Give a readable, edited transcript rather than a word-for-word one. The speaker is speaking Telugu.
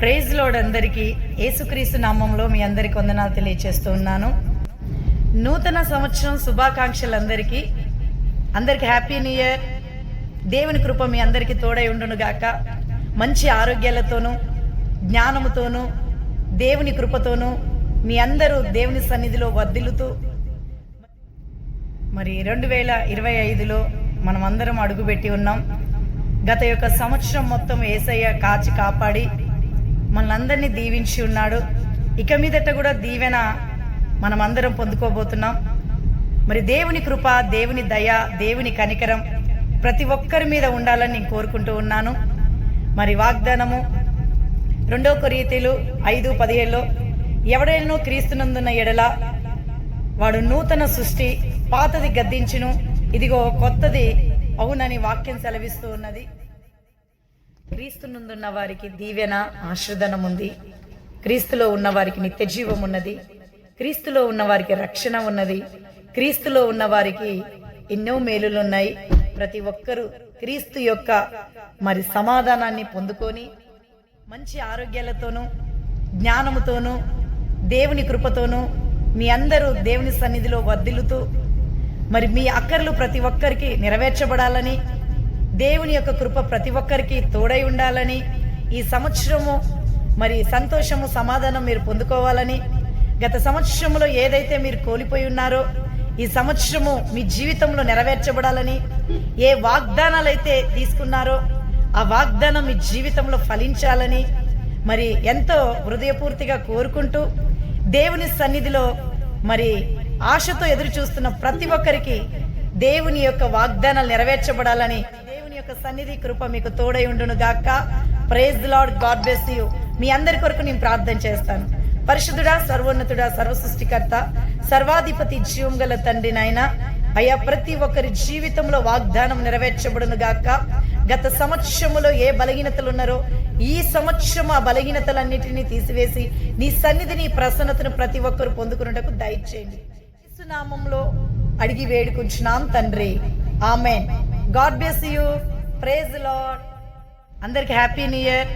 ప్రైజ్ లార్డ్ అందరికీ యేసుక్రీస్తు నామంలో మీ అందరికి వందనాలు తెలియజేస్తూ ఉన్నాను. నూతన సంవత్సరం శుభాకాంక్షలు అందరికీ హ్యాపీ న్యూ ఇయర్. దేవుని కృప మీ అందరికీ తోడై ఉండును గాక. మంచి ఆరోగ్యాలతోనూ జ్ఞానముతోనూ దేవుని కృపతోనూ మీ అందరూ దేవుని సన్నిధిలో వర్ధిల్లుతూ మరి 2025లో మనం అందరం అడుగుపెట్టి ఉన్నాం. గత యొక్క సంవత్సరం మొత్తం యేసయ్య కాచి కాపాడి మనందరినీ దీవించి ఉన్నాడు. ఇక మీదట కూడా దీవెన మనం అందరం పొందుకోబోతున్నాం. మరి దేవుని కృప, దేవుని దయ, దేవుని కనికరం ప్రతి ఒక్కరి మీద ఉండాలని నేను కోరుకుంటూ ఉన్నాను. మరి వాగ్దానము 2 కొరింథీయులు 5:17లో ఎవడైనా క్రీస్తునందున్న ఎడల వాడు నూతన సృష్టి, పాతది గద్దించును, ఇదిగో కొత్తది అవునని వాక్యం సెలవిస్తూ ఉన్నది. క్రీస్తునందున్న వారికి దీవెన, ఆశీర్వాదం ఉంది. క్రీస్తులో ఉన్న వారికి నిత్య జీవం ఉన్నది. క్రీస్తులో ఉన్న వారికి రక్షణ ఉన్నది. క్రీస్తులో ఉన్న వారికి ఎన్నో మేలులు ఉన్నాయి. ప్రతి ఒక్కరూ క్రీస్తు యొక్క మరి సమాధానాన్ని పొందుకొని మంచి ఆరోగ్యాలతోనూ జ్ఞానముతోనూ దేవుని కృపతోనూ మీ అందరూ దేవుని సన్నిధిలో వర్ధిల్లుతూ మరి మీ అక్కర్లు ప్రతి ఒక్కరికి నెరవేర్చబడాలని, దేవుని యొక్క కృప ప్రతి ఒక్కరికి తోడై ఉండాలని, ఈ సంవత్సరము మరి సంతోషము, సమాధానం మీరు పొందుకోవాలని, గత సంవత్సరంలో ఏదైతే మీరు కోల్పోయి ఉన్నారో ఈ సంవత్సరము మీ జీవితంలో నెరవేర్చబడాలని, ఏ వాగ్దానాలు అయితే తీసుకున్నారో ఆ వాగ్దానం మీ జీవితంలో ఫలించాలని మరి ఎంతో హృదయపూర్తిగా కోరుకుంటూ దేవుని సన్నిధిలో మరి ఆశతో ఎదురు చూస్తున్న ప్రతి ఒక్కరికి దేవుని యొక్క వాగ్దానాలు నెరవేర్చబడాలని దేవుని యొక్క సన్నిధి కృప మీకు తోడై ఉండును గాక. Praise the Lord. God bless you. మీ అందరి కొరకు నేను ప్రార్థన చేస్తాను. పరిశుద్ధుడా, సర్వోన్నతుడా, సర్వసృష్టికర్త, సర్వాధిపతి, జీవం గల తండ్రి నాయన, అయ్యా ప్రతి ఒక్కరి జీవితంలో వాగ్దానం నెరవేర్చబడును గాక. గత సంవత్సరములో ఏ బలహీనతలు ఉన్నారో ఈ సంవత్సరం ఆ బలహీనతలన్నిటినీ తీసివేసి నీ సన్నిధిని, ప్రసన్నతను ప్రతి ఒక్కరు పొందుకున్నటకు దయచేయండి. యేసు నామములో అడిగి వేడుకుంటున్నాం తండ్రి. ఆమేన్. God bless you. Praise the Lord. అందరికి హ్యాపీ న్యూ ఇయర్.